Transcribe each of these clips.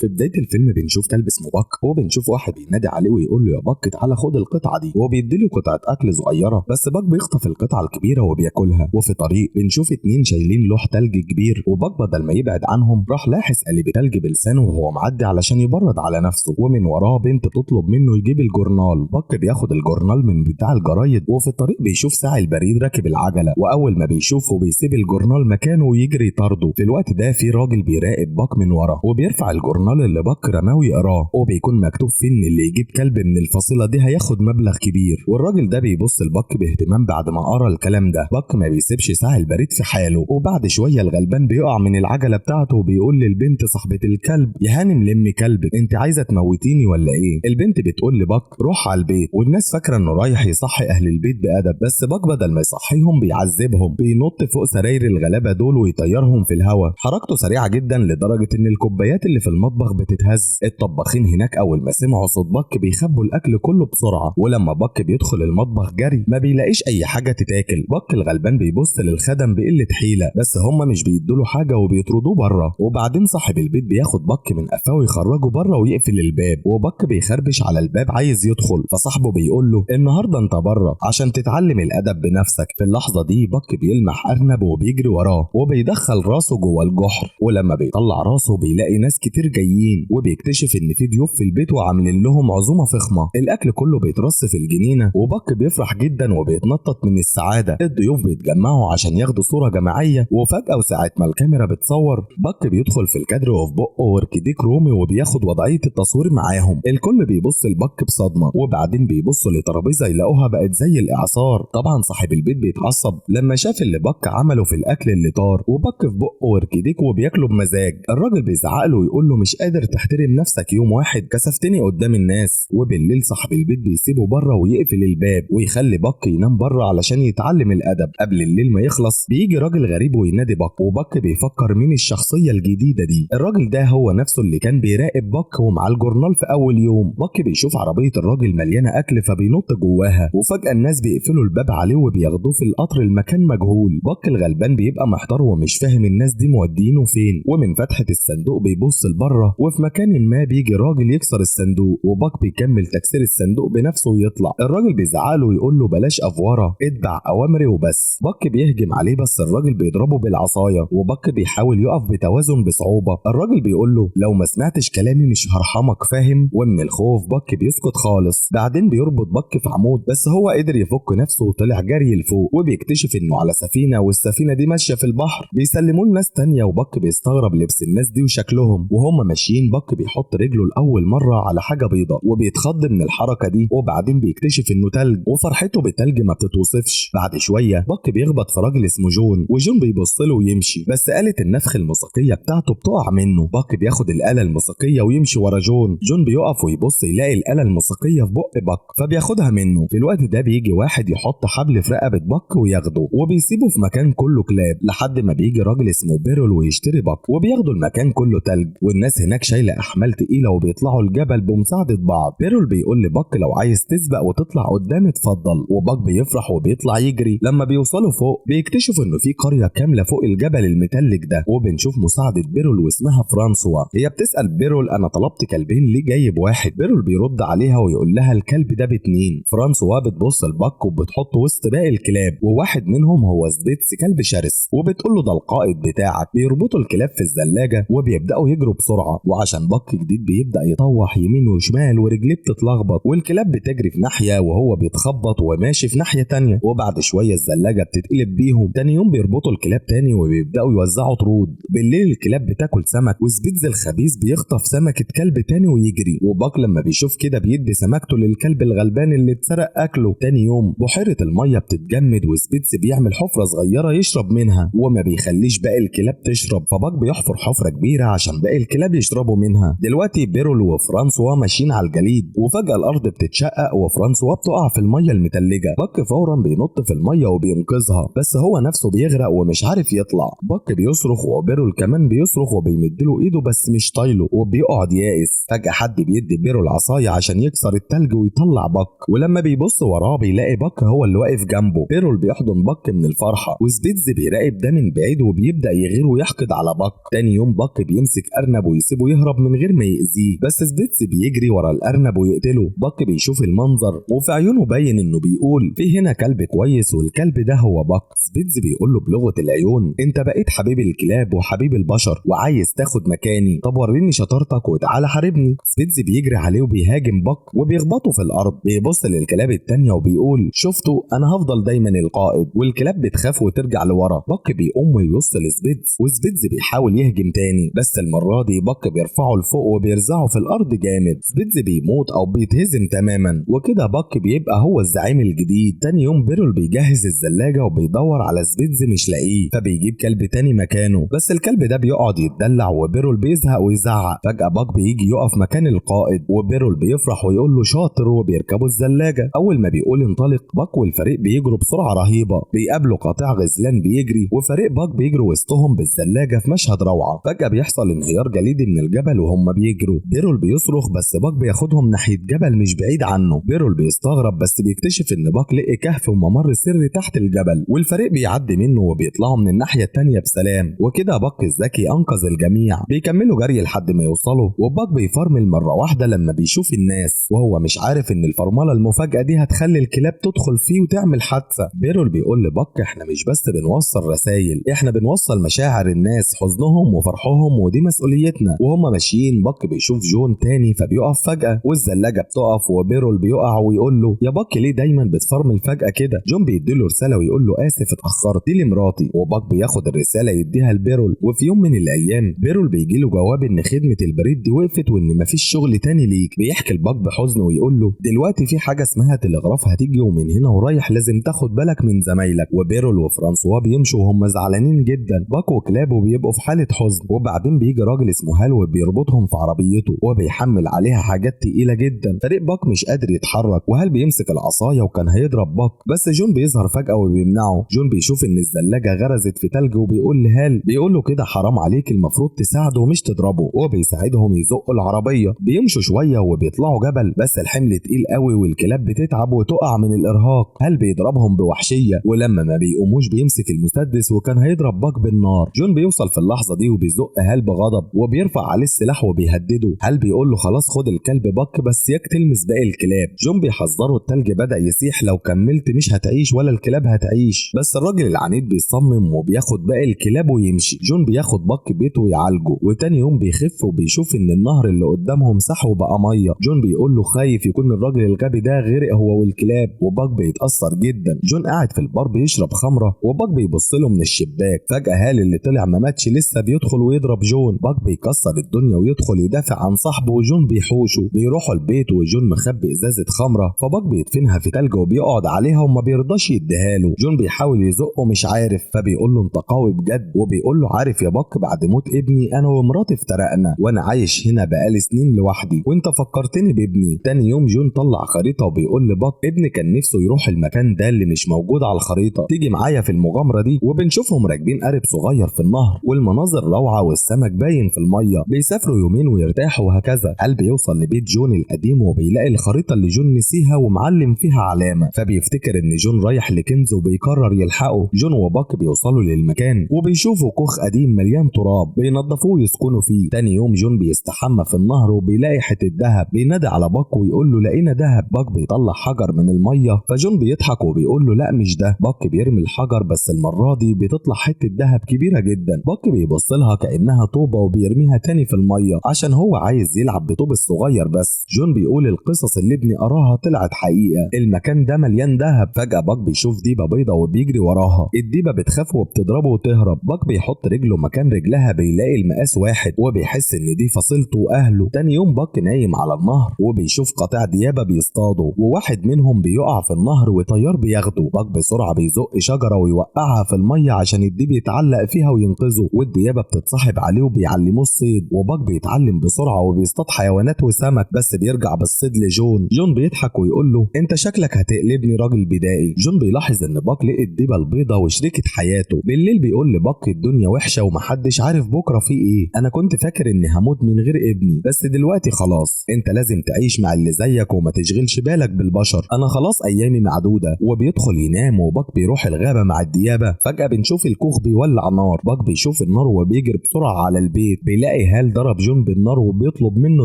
في بداية الفيلم بنشوف كلب اسمه باك، وبنشوف واحد بينادي عليه ويقول له يا باك تعالى خد القطعة دي، وبيديله قطعة أكل صغيرة، بس باك بيخطف القطعة الكبيرة وبياكلها. وفي طريق بنشوف 2 شايلين لوح تلج كبير، وباك بدل ما يبعد عنهم راح لاحس قلب تلج بلسانه وهو معدي علشان يبرد على نفسه، ومن وراه بنت بتطلب منه يجيب الجورنال. باك بياخد الجورنال من بتاع الجرايد، وفي الطريق بيشوف ساعي البريد راكب العجلة، وأول ما بيشوفه بيسيب الجورنال مكانه ويجري يطارده. في الوقت ده في راجل بيراقب باك من ورا، وبيرفع الجورنال اللي باك رماه ويقراه، وبيكون مكتوب فيه ان اللي يجيب كلب من الفصيلة دي هياخد مبلغ كبير. والراجل ده بيبص لباك باهتمام بعد ما قرا الكلام ده. باك ما بيسيبش ساعي البريد في حاله، وبعد شوية الغلبان بيقع من العجلة بتاعته وبيقول للبنت صاحبة الكلب يا هانم لمي كلبك، انت عايزة تموتيني ولا ايه؟ البنت بتقول لباك روح على البيت، والناس فاكرة انه رايح يصحي اهل البيت بأدب، بس باك بدل ما يصحيهم بيعذبهم، بينط فوق سراير الغلابة دول ويطيرهم في الهواء. حركته سريعة جدا لدرجة ان الكوبايات اللي في المطبخ بتتهز. الطباخين هناك اول ما سمعوا صوت باك بيخبوا الاكل كله بسرعة، ولما باك بيدخل المطبخ جري ما بيلاقيش اي حاجة تتاكل. باك الغلبان بيبص للخدم بقلة حيلة، بس هما مش بيدوله حاجة وبيطردوه بره. وبعدين صاحب البيت بياخد باك من قفاه ويخرجه بره ويقفل الباب، وباك بيخربش على الباب عايز يدخل، فصاحبه بيقول له النهارده انت بره عشان تتعلم الادب بنفسك. في اللحظة دي باك بيلمح ارنب وبيجري وراه، وبيدخل راسه جوه الجحر، ولما بيطلع راسه بيلاقي ناس كتير جايين، وبيكتشف ان في ضيوف في البيت وعاملين لهم عزومة فخمة. الاكل كله بيترص في الجنينة، وباك بيفرح جدا وبيتنطط من السعادة. الضيوف بيتجمعوا عشان ياخدوا صورة جماعية، وفجأة وساعة ما الكاميرا بتصور باك بيدخل في الكادر وفي بقه وركديك رومي وبياخد وضعية التصوير معاهم. الكل بيبص لباك بصدمة، وبعدين بيبصوا لترابيزة يلاقوها بقت زي الإعصار. طبعا صاحب البيت بيتعصب لما شاف اللي باك عمله في الأكل اللي طار، وباك في بقه وركديك وبياكله بمزاج. الراجل بيزعق له ويقول له مش قادر تحترم نفسك يوم واحد، كسفتني قدام الناس. وبالليل صاحب البيت بيسيبه بره ويقفل الباب ويخلي باك ينام بره علشان يتعلم الأدب. قبل الليل ما يخلص بيجي راجل غريب وينادي باك، وباك بيفكر مين الشخصية الجديدة دي. الراجل ده هو نفسه اللي كان بيراقب باك ومعاه الجورنال في أول يوم. باك بيشوف عربية الراجل مليانة أكل فبينط جواها، وفجأة الناس بيقفلوا الباب عليه وبياخدوه في القطر المكان مجهول. باك الغلبان بيبقى محتار ومش فاهم الناس دي مودينه فين، ومن فتحة الصندوق بيبص لبره، وفي مكان ما بيجي راجل يكسر الصندوق، وباك بيكمل تكسير الصندوق بنفسه ويطلع. الراجل بيزعله ويقول له بلاش أفوارة، اتبع أوامري وبس. باك بيهجم عليه بس الراجل بيضربه بالعصاية، وباك بيحاول يقف بتوازن بصعوبة. الراجل بيقول له لو ما سمعتش كلامي مش هرحمك، فاهم؟ ومن الخوف باك بيسكت خالص. بعدين بيربط باك في عمود، بس هو قدر يفك نفسه وطلع جري لفوق، وبيكتشف انه على سفينة، والسفينة دي ماشية في البحر. بيسلموه لناس تانية، وباك بيستغرب لبس الناس دي وشكلهم. وهم ماشيين باك بيحط رجله لأول مرة على حاجة بيضة وبيتخض من الحركة دي، وبعدين بيكتشف انه تلج، وفرحته بالتلج ما بتتوصفش. بعد شوية باك بيخبط في راجل اسمه جون، وجون بيبص له ويمشي، بس آلة النفخ الموسيقية بتاعته بتقع منه. باك بياخد الآلة الموسيقية ويمشي ورا جون. جون بيقف ويبص يلاقي الآلة الموسيقية في بق باك فبياخدها منه. في الوقت ده بيجي واحد يحط حبل في رقبة باك وياخده، وبيسيبه في مكان كله كلاب لحد ما بيجي راجل اسمه بيرول ويشتري باك، وبياخدوا المكان كله تلج، والناس هناك شايلة أحمال تقيلة وبيطلعوا الجبل بمساعدة بعض. بيرول بيقول لباك لو عايز تسبق وتطلع قدام اتفضل، وباك بيفرح وبيطلع يجري. لما بيوصلوا فوق بيكتشفوا انه في قرية كاملة فوق الجبل المتلج ده، وبنشوف مساعدة بيرول واسمها فرانسوا. هي بتسأل بيرول انا طلبت كلبين ليه جايب واحد؟ بيرول بيرد عليها ويقول لها الكلب ده ب2. فرانسوا بتبص لباك وبتحطه وسط باقي الكلاب، وواحد منهم هو سبيتس كلب شرس، وبتقول له ده القائد بتاعك. بيربطوا الكلاب في الزلاجة وبيبدأوا يجروا بسرعة، وعشان باك جديد بيبدأ يطوح يمين وشمال ورجليه بتتلخبط، والكلاب بتجري في ناحية وهو بيتخبط وماشي في ناحية تانية. وبعد شوية الزلاجة بتتقلب بيهم. تاني يوم بيربطوا الكلاب تاني وبيبدأوا يوزعوا طرود. بالليل الكلاب بتاكل سمك، وسبيتز الخبيث بيخطف سمكة كلب تاني ويجري، وباك لما بيشوف كده بيدي سمكته للكلب الغلبان اللي اتسرق أكله. تاني يوم بحيرة المية بتتجمد، وسبيتز بيعمل حفرة صغيرة يشرب منها وما بيخليش باقي الكلاب تشرب، فباك بيحفر حفرة كبيرة عشان باقي الكلاب يشربوا منها. دلوقتي بيرول وفرانسوا ماشيين على الجليد، وفجأة الأرض بتتشقق وفرانسوا بتقع في المية المتلجة. باك فورا بينط في المية وبينقذها، بس هو نفسه بيغرق ومش عارف يطلع. باك بيصرخ وبيرول كمان بيصرخ وبيمدله ايده بس مش طايله وبيقعد يائس. فجأة حد بيدي بيرول عصاية عشان يكسر التلج ويطلع باك، ولما بيبص وراه بيلاقي باك هو اللي واقف جنبه. بيرول بيحضن باك من الفرحة، وسبيتز بيراقب ده من بعيد وبيبدأ يغير ويحقد على باك. تاني يوم باك بيمسك أرنب بيسيبه يهرب من غير ما يأذيه، بس سبيتس بيجري ورا الأرنب ويقتله. باك بيشوف المنظر وفي عيونه باين إنه بيقول في هنا كلب كويس والكلب ده هو باك. سبيتس بيقول له بلغة العيون أنت بقيت حبيب الكلاب وحبيب البشر وعايز تاخد مكاني، طب وريني شطارتك وتعالى حاربني. سبيتس بيجري عليه وبيهاجم باك وبيخبطه في الأرض. بيبص للكلاب التانية وبيقول شفتوا أنا هفضل دايما القائد، والكلاب بتخاف وترجع لورا. باك بيقوم ويبص لسبيتس وسبيتس بيحاول يهجم تاني، بس المرة دي باك بيرفعه لفوق وبيرزعه في الأرض جامد. سبيتس بيموت أو بيتهزم تماما، وكده باك بيبقى هو الزعيم الجديد. تاني يوم بيرول بيجهز الزلاجة وبيدور على سبيتس مش لاقيه، فبيجيب كلب تاني مكانه، بس الكلب ده بيقعد يتدلع وبيرول بيزهق ويزعق. فجأة باك بيجي يقف مكان القائد وبيرول بيفرح ويقول له شاطر وبيركبوا الزلاجة. أول ما بيقول انطلق باك والفريق بيجروا بسرعة رهيبة، بيقابلوا قطيع غزلان بيجري وفريق باك بيجري وسطهم بالزلاجة في مشهد روعة. فجأة بيحصل انهيار جليدي من الجبل وهم بيجروا. بيرول بيصرخ بس باك بياخدهم ناحية جبل مش بعيد عنه. بيرول بيستغرب بس بيكتشف ان باك لقي كهف وممر سري تحت الجبل، والفريق بيعدي منه وبيطلعوا من الناحية التانية بسلام. وكده باك الذكي انقذ الجميع. بيكملوا جري لحد ما يوصلوا، وباك بيفرمل مرة واحدة لما بيشوف الناس، وهو مش عارف ان الفرملة المفاجأة دي هتخلي الكلاب تدخل فيه وتعمل حادثة. بيرول بيقول لباك احنا مش بس بنوصل رسائل، احنا بنوصل مشاعر الناس، حزنهم وفرحهم، ودي مسؤوليتنا. وهم ماشيين باك بيشوف جون تاني فبيقف فجأة والزلاجة بتقف، وبيرول بيقع ويقول له يا باك ليه دايما بتفرمل فجأة كده؟ جون بيديله رسالة ويقول له اسف اتأخرت دي لمراتي، وباك بياخد الرسالة يديها لبيرول. وفي يوم من الايام بيرول بيجيله جواب ان خدمة البريد دي وقفت وان مفيش شغل تاني ليك. بيحكي لباك بحزن ويقول له دلوقتي في حاجة اسمها تلغراف هتيجي ومن هنا ورايح لازم تاخد بالك من زمايلك. وبيرول وفرانسوا بيمشوا وهم زعلانين جدا. باك وكلابه بيبقوا في حالة حزن، وبعدين بيجي راجل اسمه هال وبيربطهم في عربيته وبيحمل عليها حاجات تقيلة جدا. فريق باك مش قادر يتحرك، وهال بيمسك العصاية وكان هيضرب باك، بس جون بيظهر فجأة وبيمنعه. جون بيشوف ان الزلاجة غرزت في تلج وبيقول لهال بيقول له كده حرام عليك المفروض تساعده ومش تضربه، وبيساعدهم يزقوا العربية. بيمشوا شوية وبيطلعوا جبل، بس الحمل تقيل قوي والكلاب بتتعب وتقع من الارهاق. هال بيضربهم بوحشية، ولما ما بيقوموش بيمسك المسدس وكان هيضرب باك بالنار. جون بيوصل في اللحظة دي وبيزق هال بغضب وبيرفع عليه السلاح وبيهدده. هال بيقول له خلاص خد الكلب باك بس ياك تلمس باقي الكلاب. جون بيحذره التلج بدأ يسيح، لو كملت مش هتعيش ولا الكلاب هتعيش، بس الراجل العنيد بيصمم وبياخد باقي الكلاب ويمشي. جون بياخد باك بيته ويعالجه، وتاني يوم بيخف وبيشوف ان النهر اللي قدامهم سحه بقى ميه. جون بيقول له خايف يكون الراجل الغبي ده غرق هو والكلاب، وباك بيتأثر جدا. جون قاعد في البار بيشرب خمرة وباك بيبص له من الشباك. فجأة هال اللي طلع ما ماتش لسه بيدخل ويضرب جون. باك بيكسر الدنيا ويدخل يدافع عن صاحبه وجون بيحوشه. بيروحوا البيت وجون مخبي ازازة خمرة، فباك بيدفنها في تلج وبيقعد عليها وما بيرضاش يديها له. جون بيحاول يزقه مش عارف، فبيقول له انت قوي بجد، وبيقول له عارف يا باك بعد موت ابني انا ومراتي افترقنا وانا عايش هنا بقالي سنين لوحدي وانت فكرتني بابني. تاني يوم جون طلع خريطة وبيقول لباك ابني كان نفسه يروح المكان ده اللي مش موجود على الخريطة، تيجي معايا في المغامرة دي. وبنشوفهم راكبين قارب صغير في النهر والمناظر روعة والسمك باين في المية. بيسافروا يومين ويرتاحوا وهكذا. هل بيوصل لبيت جون القديم وبيلاقي الخريطة اللي جون نسيها ومعلم فيها علامة، فبيفتكر ان جون رايح لكنز وبيقرر يلحقه. جون وباك بيوصلوا للمكان وبيشوفوا كوخ قديم مليان تراب بينضفوه ويسكنوا فيه. تاني يوم جون بيستحمى في النهر وبيلاقي حتة دهب، بينادي على باك ويقول له لقينا دهب. باك بيطلع حجر من المية، فجون بيضحك وبيقول له لا مش ده. باك بيرمي الحجر بس المرة دي بتطلع حتة دهب كبيرة جدا. باك بيبص لها كأنها طوبة وبيرميها تاني في المية عشان هو عايز يلعب بطوب الصغير. بس جون بيقول القصص اللي ابني قراها طلعت حقيقة، المكان ده مليان دهب. فجأة باك بيشوف ديبة بيضة وبيجري وراها. الديبة بتخاف وبتضربه وتهرب. باك بيحط رجله مكان رجلها بيلاقي المقاس واحد وبيحس ان دي فصيلته واهله. تاني يوم باك نايم على النهر وبيشوف قطيع ديابة بيصطادوا، وواحد منهم بيقع في النهر وطيار بياخده. باك بسرعة بيزق شجرة ويوقعها في المية عشان الديب يتعلق فيها وينقذه، والديابة بتتصاحب عليه وبيعلموه الصيد. وباك بيتعلم بسرعة وبيصطاد حيوانات وسمك، بس بيرجع بالصيد لجون. جون بيضحك ويقول له انت شكلك هتقلبني راجل بدائي. جون بيلاحظ ان باك لقى الديبة البيضة وشريكة حياته. بالليل بيقول لباك الدنيا وحشة ومحدش عارف بكرة في ايه، انا كنت فاكر اني هموت من غير ابني بس دلوقتي خلاص، انت لازم تعيش مع اللي زيك وما تشغلش بالك بالبشر، انا خلاص ايامي معدودة. وبيدخل ينام وباك بيروح الغابة مع الديابة. فجأة بنشوف الكوخ بيولع نار. باك بيشوف النار وبيجري بسرعة على البيت، بيلاقي بيلاقي هال ضرب جون بالنار وبيطلب منه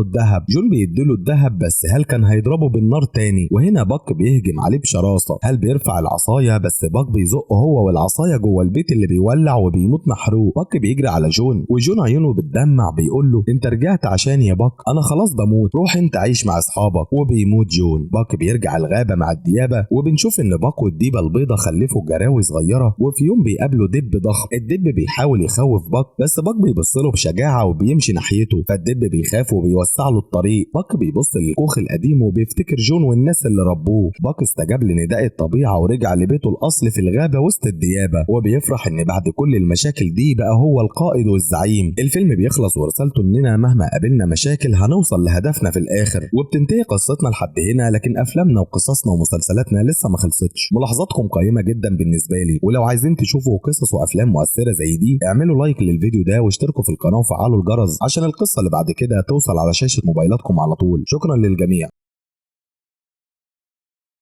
الذهب. جون بيديله الذهب بس هال كان هيضربه بالنار تاني، وهنا باك بيهجم عليه بشراسة. هال بيرفع العصاية بس باك بيزقه هو والعصاية جوه البيت اللي بيولع وبيموت محروق. باك بيجري على جون وجون عيونه بتدمع بيقول له انت رجعت عشان يا باك، انا خلاص بموت، روح انت عيش مع اصحابك. وبيموت جون. باك بيرجع الغابة مع الديابة وبنشوف ان باك والديبة البيضة خلفوا جراوي صغيرة، وفي يوم بيقابلوا دب ضخم. الدب بيحاول يخوف باك بس باك بيبص له بشجاعة وبيمشي ناحيته، فالدب بيخاف وبيوسع له الطريق. باك بيبص للكوخ القديم وبيفتكر جون والناس اللي ربوه. باك استجاب لنداء الطبيعة ورجع لبيته الأصلي في الغابة وسط الديابة، وبيفرح ان بعد كل المشاكل دي بقى هو القائد والزعيم. الفيلم بيخلص ورسالته اننا مهما قابلنا مشاكل هنوصل لهدفنا في الاخر. وبتنتهي قصتنا لحد هنا، لكن افلامنا وقصصنا ومسلسلاتنا لسه ما خلصتش. ملاحظاتكم قيمة جدا بالنسبة لي، ولو عايزين تشوفوا قصص وافلام مؤثرة زي دي اعملوا لايك للفيديو ده واشتركوا في القناة وفعلوا الجرس عشان القصة اللي بعد كده توصل على شاشة موبايلاتكم على طول. شكرا للجميع.